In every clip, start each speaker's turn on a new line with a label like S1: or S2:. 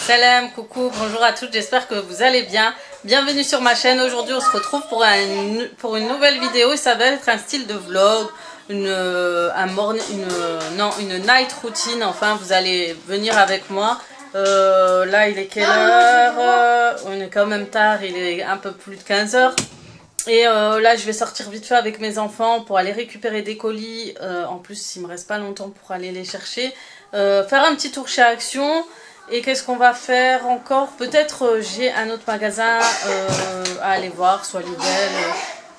S1: Salam, coucou, bonjour à toutes, j'espère que vous allez bien. Bienvenue sur ma chaîne. Aujourd'hui on se retrouve pour une nouvelle vidéo. Ça va être un style de vlog, une night routine. Enfin, vous allez venir avec moi. Là il est quelle heure? On est quand même tard, il est un peu plus de 15 heures. Et là je vais sortir vite fait avec mes enfants pour aller récupérer des colis. En plus il me reste pas longtemps pour aller les chercher. Faire un petit tour chez Action. Et qu'est-ce qu'on va faire encore? Peut-être j'ai un autre magasin à aller voir, soit Lidl.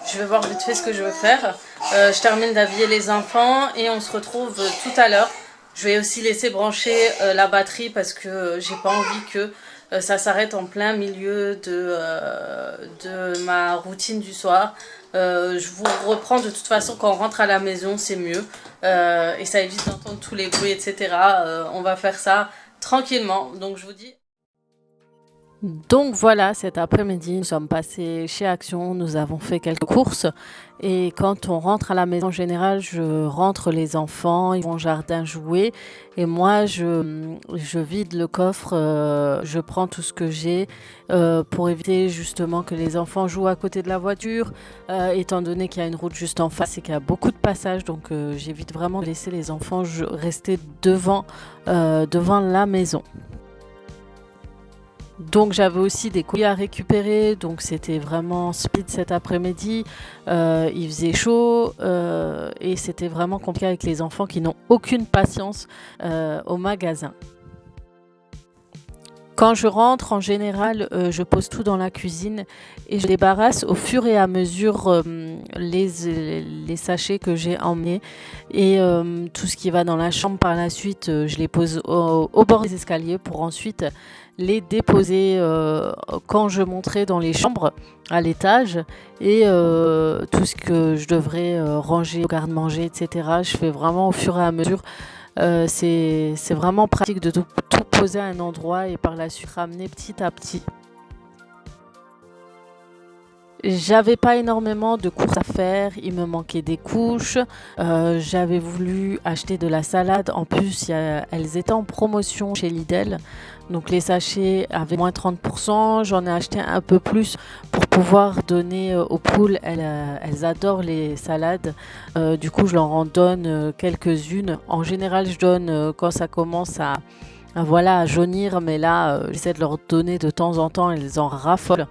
S1: Je vais voir vite fait ce que je veux faire. Je termine d'habiller les enfants et on se retrouve tout à l'heure. Je vais aussi laisser brancher la batterie parce que j'ai pas envie que ça s'arrête en plein milieu de ma routine du soir. Je vous reprends de toute façon quand on rentre à la maison, c'est mieux. Et ça évite d'entendre tous les bruits, etc. On va faire ça tranquillement, donc je vous dis. Donc voilà, cet après-midi, nous sommes passés chez Action, nous avons fait quelques courses et quand on rentre à la maison en général, je rentre les enfants, ils vont au jardin jouer et moi je vide le coffre, je prends tout ce que j'ai pour éviter justement que les enfants jouent à côté de la voiture, étant donné qu'il y a une route juste en face et qu'il y a beaucoup de passages, donc j'évite vraiment de laisser les enfants rester devant la maison. Donc j'avais aussi des colis à récupérer, donc c'était vraiment speed cet après-midi. Il faisait chaud et c'était vraiment compliqué avec les enfants qui n'ont aucune patience au magasin. Quand je rentre, en général, je pose tout dans la cuisine et je débarrasse au fur et à mesure les sachets que j'ai emmenés et tout ce qui va dans la chambre par la suite, je les pose au bord des escaliers pour ensuite les déposer quand je monterai dans les chambres à l'étage et tout ce que je devrais ranger au garde-manger, etc. Je fais vraiment au fur et à mesure. C'est vraiment pratique de tout poser à un endroit et par la suite ramener petit à petit. J'avais pas énormément de courses à faire, il me manquait des couches, j'avais voulu acheter de la salade, en plus elles étaient en promotion chez Lidl, donc les sachets avaient moins 30%, j'en ai acheté un peu plus pour pouvoir donner aux poules, elles adorent les salades, du coup je leur en donne quelques-unes, en général je donne quand ça commence à jaunir, mais là j'essaie de leur donner de temps en temps, elles en raffolent.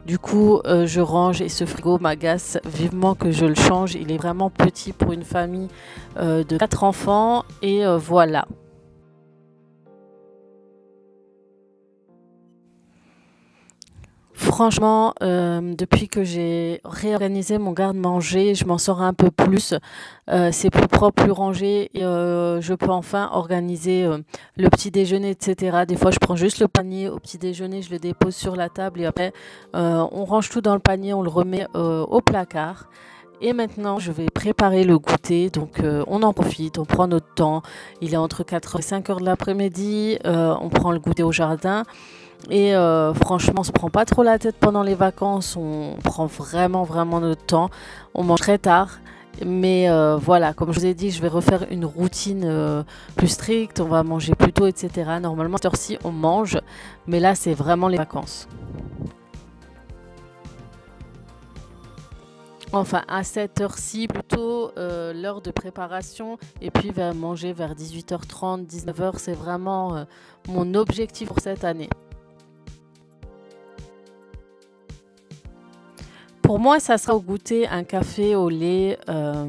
S1: Du coup, je range et ce frigo m'agace vivement que je le change. Il est vraiment petit pour une famille de 4 enfants et voilà. Franchement, depuis que j'ai réorganisé mon garde-manger, je m'en sors un peu plus. C'est plus propre, plus rangé et je peux enfin organiser le petit déjeuner, etc. Des fois, je prends juste le panier au petit déjeuner, je le dépose sur la table et après, on range tout dans le panier, on le remet au placard. Et maintenant, je vais préparer le goûter, donc on en profite, on prend notre temps. Il est entre 4 et 5 heures de l'après-midi, on prend le goûter au jardin. Et franchement, on se prend pas trop la tête pendant les vacances, on prend vraiment notre temps, on mange très tard. Mais voilà, comme je vous ai dit, je vais refaire une routine plus stricte, on va manger plus tôt, etc. Normalement, à cette heure-ci, on mange, mais là, c'est vraiment les vacances. Enfin, à cette heure-ci, plutôt l'heure de préparation, et puis manger vers 18h30, 19h, c'est vraiment mon objectif pour cette année. Pour moi, ça sera au goûter un café au lait,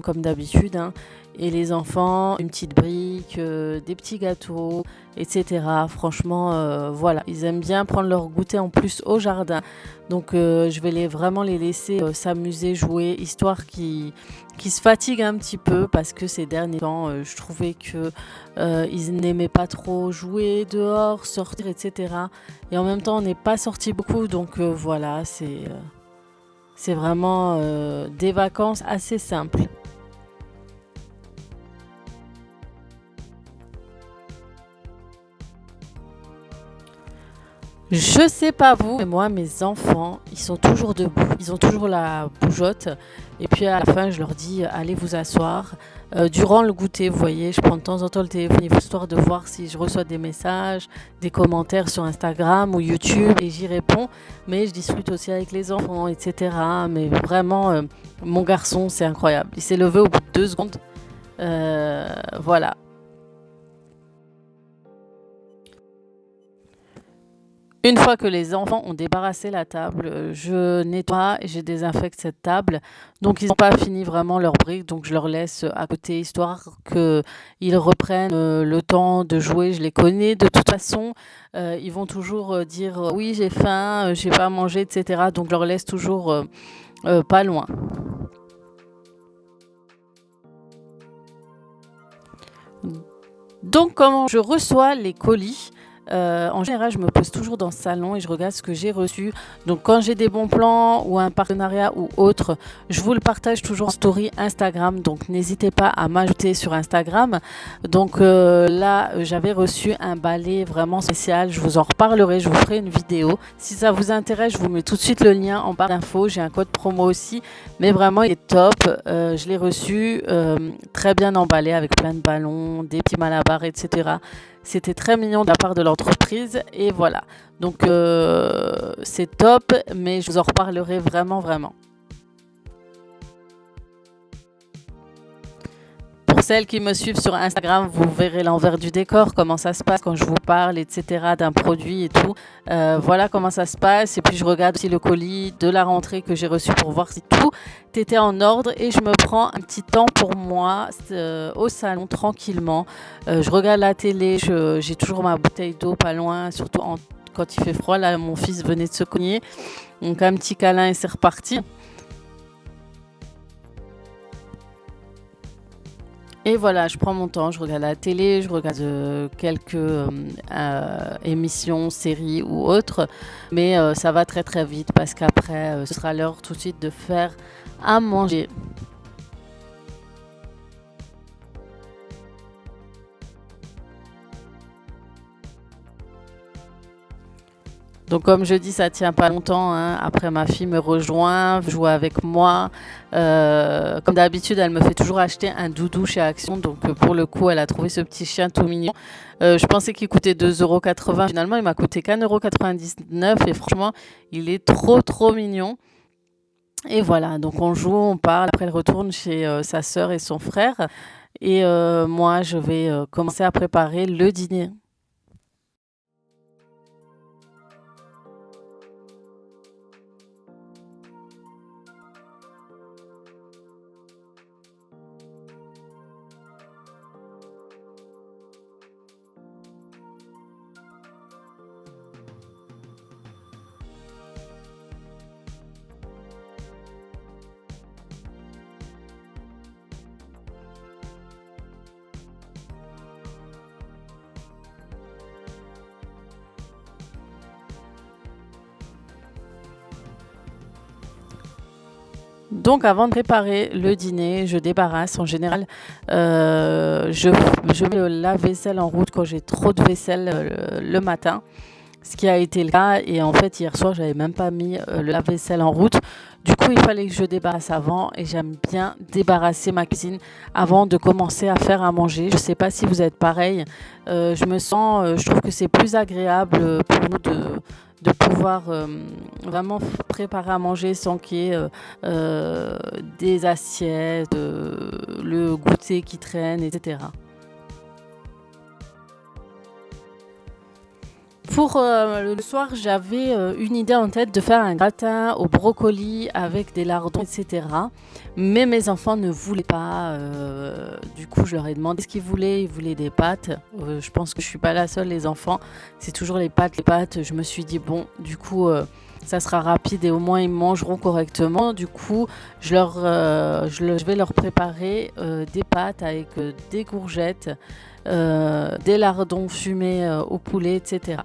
S1: comme d'habitude, hein, et les enfants, une petite brique, des petits gâteaux, etc. Franchement, voilà, ils aiment bien prendre leur goûter en plus au jardin. Donc, je vais vraiment les laisser s'amuser, jouer, histoire qu'ils se fatiguent un petit peu parce que ces derniers temps, je trouvais que ils n'aimaient pas trop jouer dehors, sortir, etc. Et en même temps, on n'est pas sorti beaucoup, donc voilà, c'est vraiment des vacances assez simples. Je sais pas vous, mais moi, mes enfants, ils sont toujours debout. Ils ont toujours la bougeotte. Et puis à la fin, je leur dis, allez vous asseoir. Durant le goûter, vous voyez, je prends de temps en temps le téléphone histoire de voir si je reçois des messages, des commentaires sur Instagram ou YouTube et j'y réponds. Mais je discute aussi avec les enfants, etc. Mais vraiment, mon garçon, c'est incroyable. Il s'est levé au bout de 2 secondes. Voilà. Une fois que les enfants ont débarrassé la table, je nettoie et je désinfecte cette table. Donc ils n'ont pas fini vraiment leur brique, donc je leur laisse à côté histoire qu'ils reprennent le temps de jouer. Je les connais de toute façon. Ils vont toujours dire oui j'ai faim, j'ai pas mangé, etc. Donc je leur laisse toujours pas loin. Donc comment je reçois les colis? En général, je me pose toujours dans le salon et je regarde ce que j'ai reçu. Donc, quand j'ai des bons plans ou un partenariat ou autre, je vous le partage toujours en story Instagram. Donc, n'hésitez pas à m'ajouter sur Instagram. Donc, là, j'avais reçu un balai vraiment spécial. Je vous en reparlerai, je vous ferai une vidéo. Si ça vous intéresse, je vous mets tout de suite le lien en barre d'infos. J'ai un code promo aussi. Mais vraiment, il est top. Je l'ai reçu très bien emballé avec plein de ballons, des petits malabars, etc. C'était très mignon de la part de l'entreprise et voilà. Donc c'est top, mais je vous en reparlerai vraiment, vraiment. Pour celles qui me suivent sur Instagram, vous verrez l'envers du décor, comment ça se passe quand je vous parle, etc. d'un produit et tout. Voilà comment ça se passe. Et puis je regarde aussi le colis de la rentrée que j'ai reçu pour voir si tout était en ordre. Et je me prends un petit temps pour moi au salon tranquillement. Je regarde la télé, j'ai toujours ma bouteille d'eau pas loin, surtout quand il fait froid. Là, mon fils venait de se cogner. Donc un petit câlin et c'est reparti. Et voilà, je prends mon temps, je regarde la télé, je regarde quelques émissions, séries ou autres. Mais ça va très très vite parce qu'après, ce sera l'heure tout de suite de faire à manger. Donc comme je dis, ça tient pas longtemps, hein. Après, ma fille me rejoint, joue avec moi. Comme d'habitude, elle me fait toujours acheter un doudou chez Action. Donc pour le coup, elle a trouvé ce petit chien tout mignon. Je pensais qu'il coûtait 2,80 €. Finalement, il m'a coûté qu'1,99 € et franchement, il est trop trop mignon. Et voilà, donc on joue, on parle. Après, elle retourne chez sa sœur et son frère. Et moi, je vais commencer à préparer le dîner. Donc, avant de préparer le dîner, je débarrasse. En général, je mets le lave-vaisselle en route quand j'ai trop de vaisselle le matin, ce qui a été le cas. Et en fait, hier soir, j'avais même pas mis le lave-vaisselle en route. Du coup, il fallait que je débarrasse avant et j'aime bien débarrasser ma cuisine avant de commencer à faire à manger. Je ne sais pas si vous êtes pareil. Je trouve que c'est plus agréable pour nous de pouvoir vraiment préparer à manger sans qu'il y ait des assiettes, le goûter qui traîne, etc. Pour le soir, j'avais une idée en tête de faire un gratin au brocoli avec des lardons, etc. Mais mes enfants ne voulaient pas. Du coup, je leur ai demandé ce qu'ils voulaient. Ils voulaient des pâtes. Je pense que je suis pas la seule, les enfants. C'est toujours les pâtes, les pâtes. Je me suis dit, bon, du coup, ça sera rapide et au moins ils mangeront correctement. Du coup, je vais leur préparer des pâtes avec des courgettes, des lardons fumés au poulet, etc.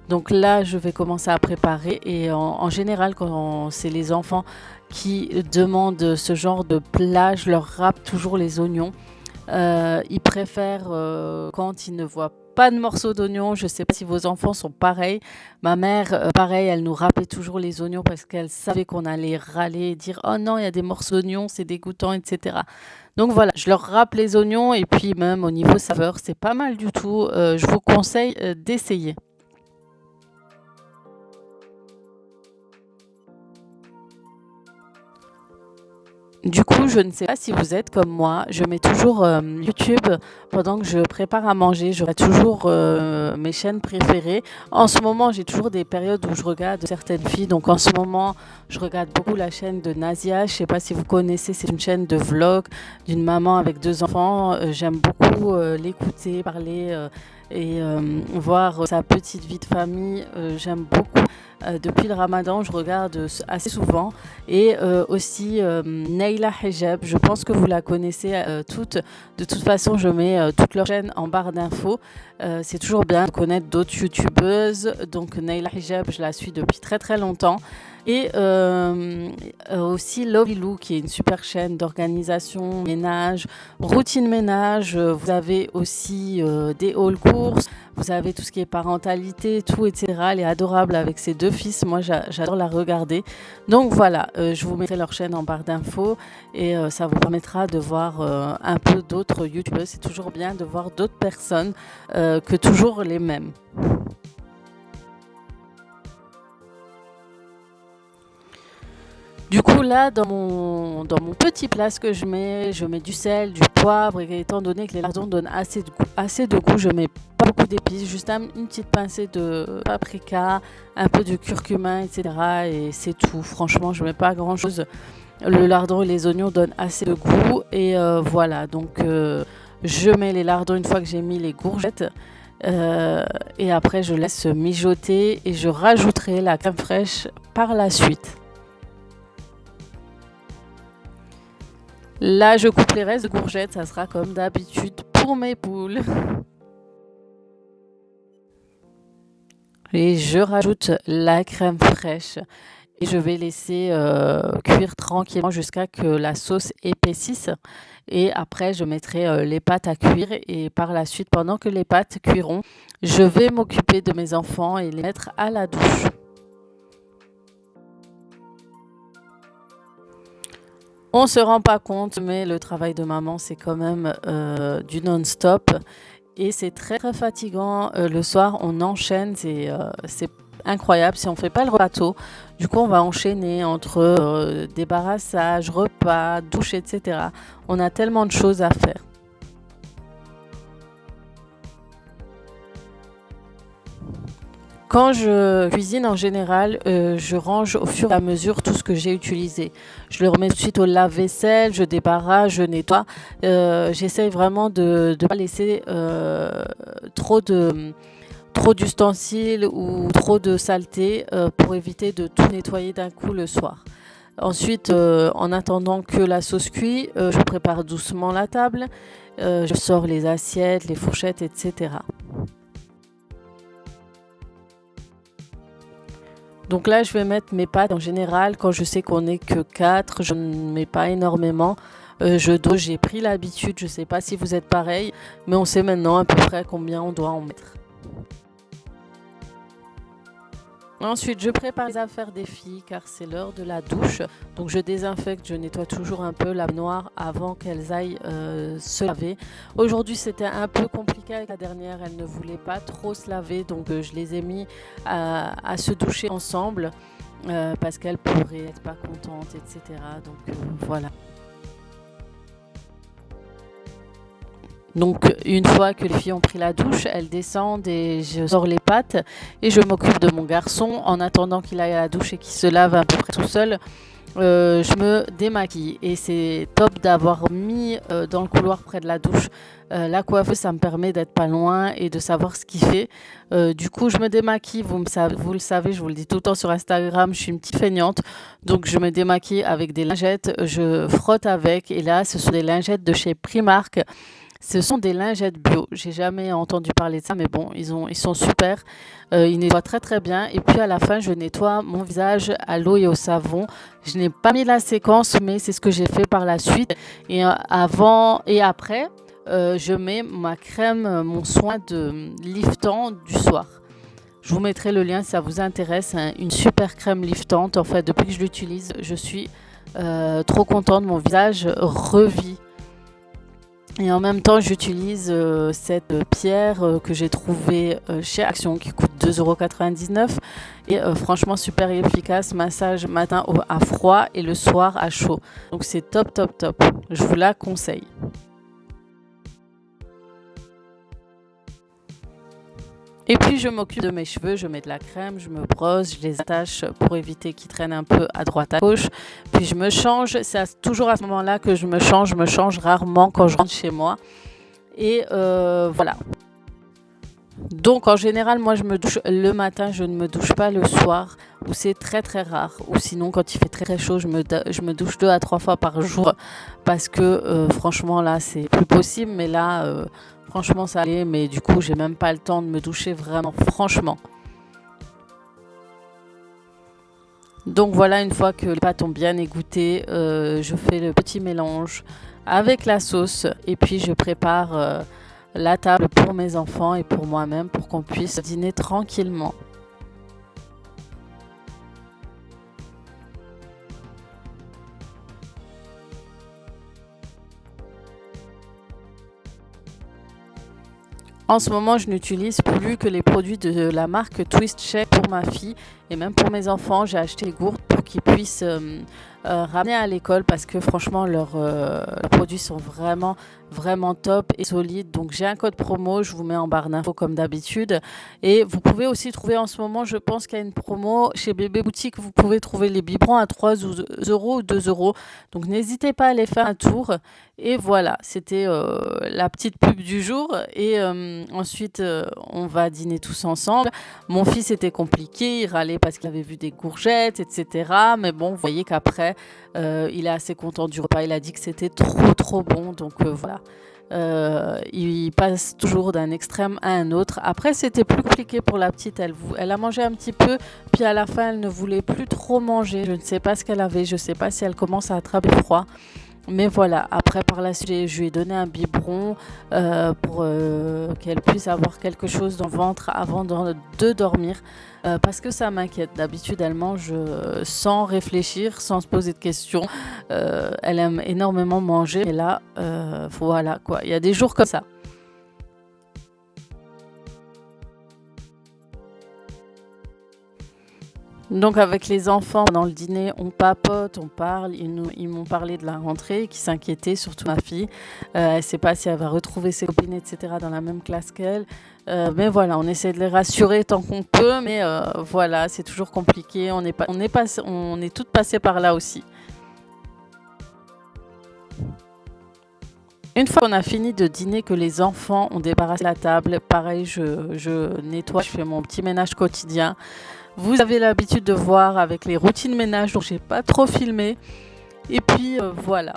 S1: Donc là, je vais commencer à préparer et en général, quand c'est les enfants qui demandent ce genre de plat, je leur râpe toujours les oignons. Ils préfèrent quand ils ne voient pas de morceaux d'oignons. Je sais pas si vos enfants sont pareils. Ma mère, pareil, elle nous râpait toujours les oignons parce qu'elle savait qu'on allait râler et dire oh non, il y a des morceaux d'oignons, c'est dégoûtant, etc. Donc voilà, je leur râpe les oignons et puis même au niveau saveur, c'est pas mal du tout. Je vous conseille d'essayer. Du coup, je ne sais pas si vous êtes comme moi, je mets toujours YouTube pendant que je prépare à manger. J'aurai toujours mes chaînes préférées. En ce moment, j'ai toujours des périodes où je regarde certaines filles. Donc en ce moment, je regarde beaucoup la chaîne de Nazia. Je ne sais pas si vous connaissez, c'est une chaîne de vlog d'une maman avec 2 enfants. J'aime beaucoup l'écouter, parler et voir sa petite vie de famille. J'aime beaucoup. Depuis le Ramadan, je regarde assez souvent. Et aussi Nayla Hijab, je pense que vous la connaissez toutes. De toute façon, je mets toutes leurs chaînes en barre d'infos. C'est toujours bien de connaître d'autres youtubeuses. Donc Nayla Hijab, je la suis depuis très très longtemps. Et aussi Lovely Lou, qui est une super chaîne d'organisation, ménage, routine ménage. Vous avez aussi des hauls courses. Vous avez tout ce qui est parentalité, tout, etc. Elle est adorable avec ses 2 fils. Moi, j'adore la regarder. Donc voilà, je vous mettrai leur chaîne en barre d'infos et ça vous permettra de voir un peu d'autres youtubeurs. C'est toujours bien de voir d'autres personnes que toujours les mêmes. Du coup, là, dans mon petit plat, ce que je mets du sel, du poivre, et étant donné que les lardons donnent assez de goût, je mets pas beaucoup d'épices, juste une petite pincée de paprika, un peu de curcuma, etc. Et c'est tout. Franchement, je mets pas grand-chose. Le lardon et les oignons donnent assez de goût. Et voilà, donc je mets les lardons une fois que j'ai mis les courgettes. Et après, je laisse mijoter et je rajouterai la crème fraîche par la suite. Là, je coupe les restes de courgettes, ça sera comme d'habitude pour mes poules. Et je rajoute la crème fraîche. Et je vais laisser cuire tranquillement jusqu'à que la sauce épaississe. Et après, je mettrai les pâtes à cuire. Et par la suite, pendant que les pâtes cuiront, je vais m'occuper de mes enfants et les mettre à la douche. On ne se rend pas compte, mais le travail de maman, c'est quand même du non-stop. Et c'est très, très fatigant. Le soir, on enchaîne. C'est incroyable. Si on ne fait pas le repas tôt, du coup, on va enchaîner entre débarrassage, repas, douche, etc. On a tellement de choses à faire. Quand je cuisine en général, je range au fur et à mesure tout ce que j'ai utilisé. Je le remets tout de suite au lave-vaisselle, je débarrasse, je nettoie. J'essaye vraiment de ne pas laisser trop d'ustensiles ou trop de saleté pour éviter de tout nettoyer d'un coup le soir. Ensuite, en attendant que la sauce cuit, je prépare doucement la table. Je sors les assiettes, les fourchettes, etc. Donc là, je vais mettre mes pâtes en général. Quand je sais qu'on n'est que 4, je ne mets pas énormément. J'ai pris l'habitude, je ne sais pas si vous êtes pareil, mais on sait maintenant à peu près combien on doit en mettre. Ensuite, je prépare les affaires des filles car c'est l'heure de la douche. Donc je désinfecte, je nettoie toujours un peu la baignoire avant qu'elles aillent se laver. Aujourd'hui, c'était un peu compliqué avec la dernière, elle ne voulait pas trop se laver. Donc je les ai mis à se doucher ensemble parce qu'elles pourraient être pas contentes, etc. Donc voilà. Donc une fois que les filles ont pris la douche, elles descendent et je sors les pâtes et je m'occupe de mon garçon en attendant qu'il aille à la douche et qu'il se lave à peu près tout seul. Je me démaquille et c'est top d'avoir mis dans le couloir près de la douche la coiffeuse, ça me permet d'être pas loin et de savoir ce qu'il fait. Du coup, je me démaquille, vous le savez, je vous le dis tout le temps sur Instagram, je suis une petite feignante, donc je me démaquille avec des lingettes, je frotte avec et là, ce sont des lingettes de chez Primark. Ce sont des lingettes bio. J'ai jamais entendu parler de ça, mais bon, ils sont super. Ils nettoient très très bien. Et puis à la fin, je nettoie mon visage à l'eau et au savon. Je n'ai pas mis la séquence, mais c'est ce que j'ai fait par la suite. Et avant et après, je mets ma crème, mon soin de liftant du soir. Je vous mettrai le lien si ça vous intéresse, hein, une super crème liftante. En fait, depuis que je l'utilise, je suis trop contente, mon visage revit. Et en même temps, j'utilise cette pierre que j'ai trouvée chez Action qui coûte 2,99 € et franchement super efficace, massage matin à froid et le soir à chaud. Donc c'est top top top, je vous la conseille. Et puis je m'occupe de mes cheveux, je mets de la crème, je me brosse, je les attache pour éviter qu'ils traînent un peu à droite à gauche. Puis je me change, c'est toujours à ce moment-là que je me change rarement quand je rentre chez moi. Et voilà. Donc en général, moi je me douche le matin, je ne me douche pas le soir, ou c'est très très rare. Ou sinon quand il fait très très chaud, je me douche 2 à 3 fois par jour parce que franchement là c'est plus possible. Mais là, franchement ça allait, mais du coup j'ai même pas le temps de me doucher vraiment, franchement. Donc voilà, une fois que les pâtes ont bien égoutté, je fais le petit mélange avec la sauce et puis je prépare la table pour mes enfants et pour moi-même pour qu'on puisse dîner tranquillement. En ce moment, je n'utilise plus que les produits de la marque Twist Shake pour ma fille et même pour mes enfants. J'ai acheté les gourdes pour qu'ils puissent ramener à l'école parce que franchement, leurs produits sont vraiment, vraiment top et solides. Donc, j'ai un code promo, je vous mets en barre d'infos comme d'habitude. Et vous pouvez aussi trouver en ce moment, je pense qu'il y a une promo chez Bébé Boutique. Vous pouvez trouver les biberons à 3 € ou 2 €. Donc, n'hésitez pas à aller faire un tour. Et voilà, c'était la petite pub du jour. Et ensuite, on va dîner tous ensemble. Mon fils était compliqué, il râlait parce qu'il avait vu des courgettes, etc. Mais bon, vous voyez qu'après, il est assez content du repas. Il a dit que c'était trop, trop bon. Donc voilà. Il passe toujours d'un extrême à un autre. Après, c'était plus compliqué pour la petite. Elle a mangé un petit peu, puis à la fin, elle ne voulait plus trop manger. Je ne sais pas ce qu'elle avait. Je ne sais pas si elle commence à attraper froid. Mais voilà, après par la suite, je lui ai donné un biberon pour qu'elle puisse avoir quelque chose dans le ventre avant de dormir. Parce que ça m'inquiète. D'habitude, elle mange sans réfléchir, sans se poser de questions. Elle aime énormément manger. Et là, voilà quoi. Il y a des jours comme ça. Donc avec les enfants, pendant le dîner, on papote, on parle. Ils m'ont parlé de la rentrée, qui s'inquiétaient, surtout ma fille. Elle ne sait pas si elle va retrouver ses copines, etc. dans la même classe qu'elle. Mais voilà, on essaie de les rassurer tant qu'on peut. Mais voilà, c'est toujours compliqué. On est toutes passées par là aussi. Une fois qu'on a fini de dîner, que les enfants ont débarrassé la table, pareil, je nettoie, je fais mon petit ménage quotidien. Vous avez l'habitude de voir avec les routines ménage, donc j'ai pas trop filmé. Et puis voilà.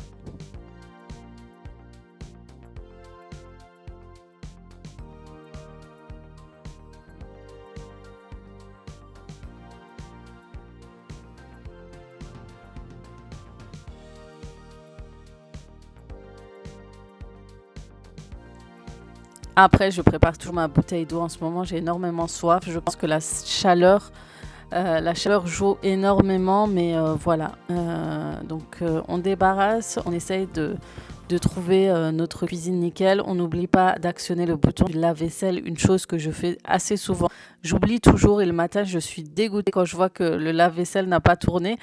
S1: Après, je prépare toujours ma bouteille d'eau. En ce moment, j'ai énormément soif. Je pense que la chaleur joue énormément, mais voilà. Donc, on débarrasse, on essaye de trouver notre cuisine nickel. On n'oublie pas d'actionner le bouton du lave-vaisselle, une chose que je fais assez souvent. J'oublie toujours et le matin, je suis dégoûtée quand je vois que le lave-vaisselle n'a pas tourné.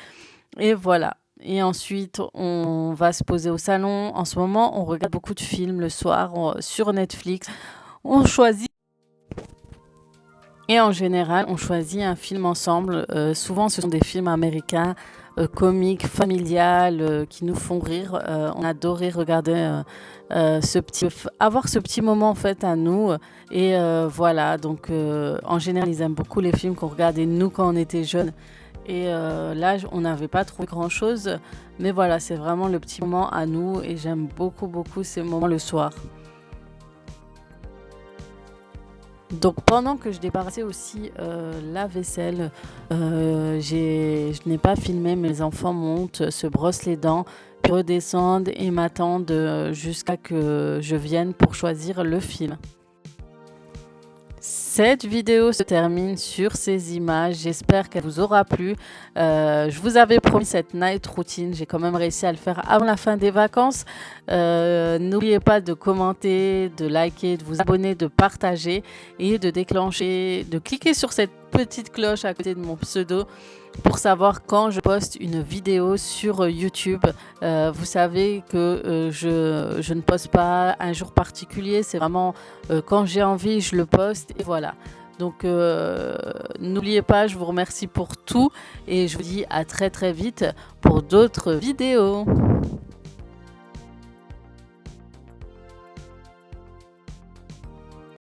S1: Et voilà. Et ensuite, on va se poser au salon. En ce moment, on regarde beaucoup de films le soir sur Netflix. On choisit. Et en général, on choisit un film ensemble. Souvent, ce sont des films américains, comiques, familiales, qui nous font rire. On adorait regarder avoir ce petit moment en fait à nous. Et voilà, donc en général, ils aiment beaucoup les films qu'on regardait nous quand on était jeunes. Et là, on n'avait pas trouvé grand-chose. Mais voilà, c'est vraiment le petit moment à nous. Et j'aime beaucoup, beaucoup ces moments le soir. Donc pendant que je débarrassais aussi la vaisselle, je n'ai pas filmé, mes enfants montent, se brossent les dents, puis redescendent et m'attendent jusqu'à que je vienne pour choisir le film. Cette vidéo se termine sur ces images, j'espère qu'elle vous aura plu. Je vous avais promis cette night routine, j'ai quand même réussi à le faire avant la fin des vacances. N'oubliez pas de commenter, de liker, de vous abonner, de partager et de déclencher, de cliquer sur cette petite cloche à côté de mon pseudo pour savoir quand je poste une vidéo sur YouTube. Vous savez que je ne poste pas un jour particulier, c'est vraiment quand j'ai envie, je le poste et voilà. Donc n'oubliez pas, je vous remercie pour tout et je vous dis à très très vite pour d'autres vidéos.